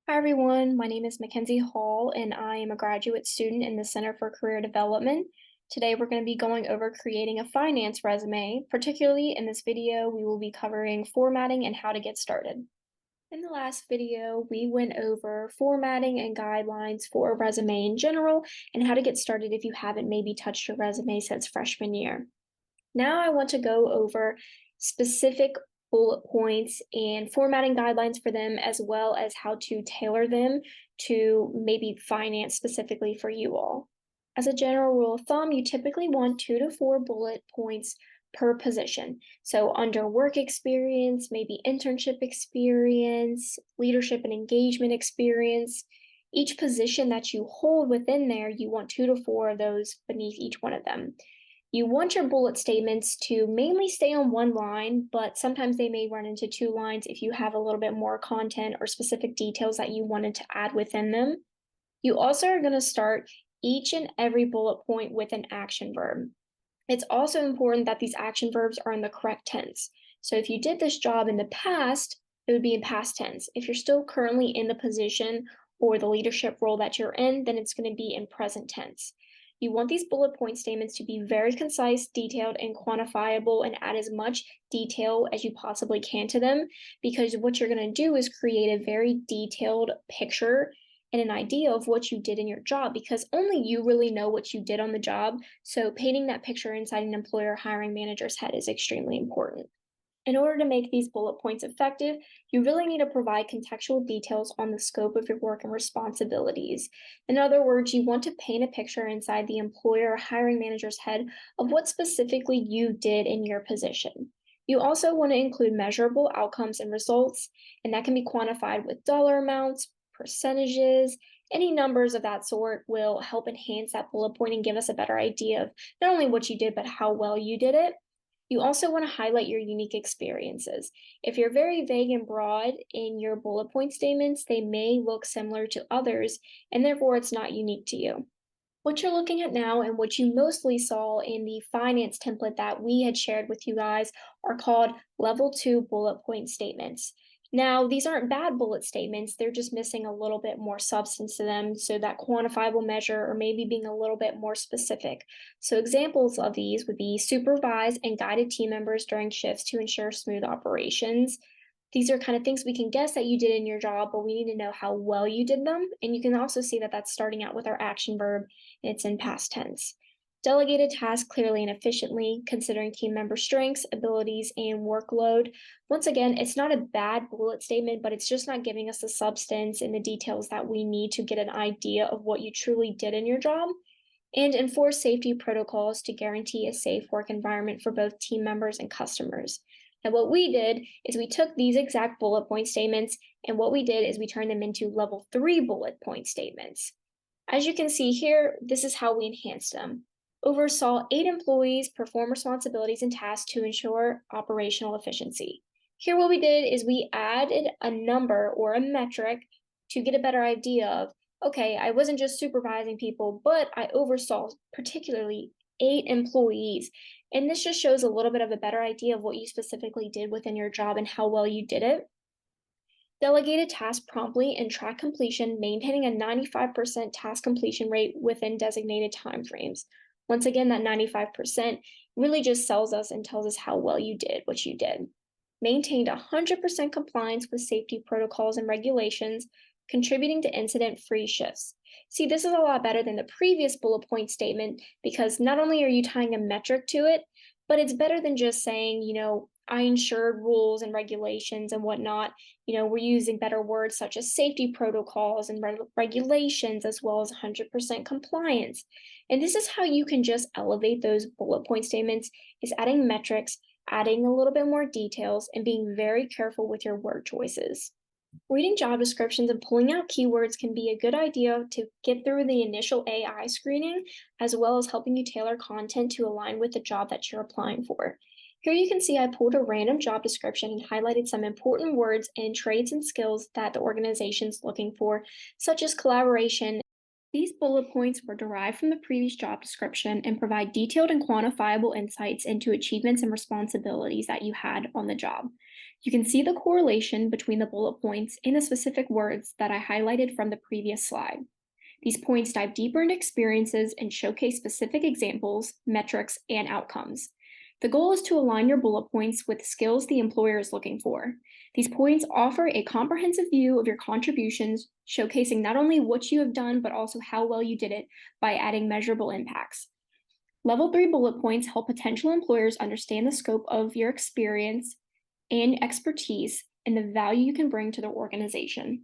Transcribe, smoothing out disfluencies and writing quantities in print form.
Hi everyone, my name is Mackenzie Hall and I am a graduate student in the Center for Career Development. Today we're going to be going over creating a finance resume. Particularly in this video, we will be covering formatting and how to get started. In the last video, we went over formatting and guidelines for a resume in general and how to get started if you haven't maybe touched your resume since freshman year. Now I want to go over specific bullet points and formatting guidelines for them, as well as how to tailor them to maybe finance specifically for you all. As a general rule of thumb, you typically want 2 to 4 bullet points per position. So under work experience, maybe internship experience, leadership and engagement experience. Each position that you hold within there, you want 2 to 4 of those beneath each one of them. You want your bullet statements to mainly stay on one line, but sometimes they may run into 2 lines if you have a little bit more content or specific details that you wanted to add within them. You also are going to start each and every bullet point with an action verb. It's also important that these action verbs are in the correct tense. So if you did this job in the past, it would be in past tense. If you're still currently in the position or the leadership role that you're in, then it's going to be in present tense. You want these bullet point statements to be very concise, detailed, and quantifiable, and add as much detail as you possibly can to them, because what you're going to do is create a very detailed picture and an idea of what you did in your job, because only you really know what you did on the job. So painting that picture inside an employer hiring manager's head is extremely important. In order to make these bullet points effective, you really need to provide contextual details on the scope of your work and responsibilities. In other words, you want to paint a picture inside the employer or hiring manager's head of what specifically you did in your position. You also want to include measurable outcomes and results, and that can be quantified with dollar amounts, percentages. Any numbers of that sort will help enhance that bullet point and give us a better idea of not only what you did, but how well you did it. You also want to highlight your unique experiences. If you're very vague and broad in your bullet point statements, they may look similar to others, and therefore it's not unique to you. What you're looking at now and what you mostly saw in the finance template that we had shared with you guys are called level 2 bullet point statements. Now, these aren't bad bullet statements, they're just missing a little bit more substance to them, so that quantifiable measure or maybe being a little bit more specific. So, examples of these would be supervise and guided team members during shifts to ensure smooth operations. These are kind of things we can guess that you did in your job, but we need to know how well you did them. And you can also see that that's starting out with our action verb and it's in past tense. Delegated tasks clearly and efficiently, considering team member strengths, abilities, and workload. Once again, it's not a bad bullet statement, but it's just not giving us the substance and the details that we need to get an idea of what you truly did in your job. And enforce safety protocols to guarantee a safe work environment for both team members and customers. Now, what we did is we took these exact bullet point statements, and what we did is we turned them into level 3 bullet point statements. As you can see here, this is how we enhanced them. Oversaw 8 employees perform responsibilities and tasks to ensure operational efficiency. Here, what we did is we added a number or a metric to get a better idea of, okay, I wasn't just supervising people, but I oversaw particularly 8 employees. And this just shows a little bit of a better idea of what you specifically did within your job and how well you did it. Delegated tasks promptly and track completion, maintaining a 95% task completion rate within designated timeframes. Once again, that 95% really just sells us and tells us how well you did what you did. Maintained 100% compliance with safety protocols and regulations, contributing to incident-free shifts. See, this is a lot better than the previous bullet point statement because not only are you tying a metric to it, but it's better than just saying, I ensured rules and regulations and whatnot. We're using better words such as safety protocols and regulations, as well as 100% compliance. And this is how you can just elevate those bullet point statements, is adding metrics, adding a little bit more details, and being very careful with your word choices. Reading job descriptions and pulling out keywords can be a good idea to get through the initial AI screening, as well as helping you tailor content to align with the job that you're applying for. Here you can see I pulled a random job description and highlighted some important words and traits and skills that the organization's looking for, such as collaboration. These bullet points were derived from the previous job description and provide detailed and quantifiable insights into achievements and responsibilities that you had on the job. You can see the correlation between the bullet points and the specific words that I highlighted from the previous slide. These points dive deeper into experiences and showcase specific examples, metrics, and outcomes. The goal is to align your bullet points with skills the employer is looking for. These points offer a comprehensive view of your contributions, showcasing not only what you have done, but also how well you did it by adding measurable impacts. Level 3 bullet points help potential employers understand the scope of your experience and expertise and the value you can bring to their organization.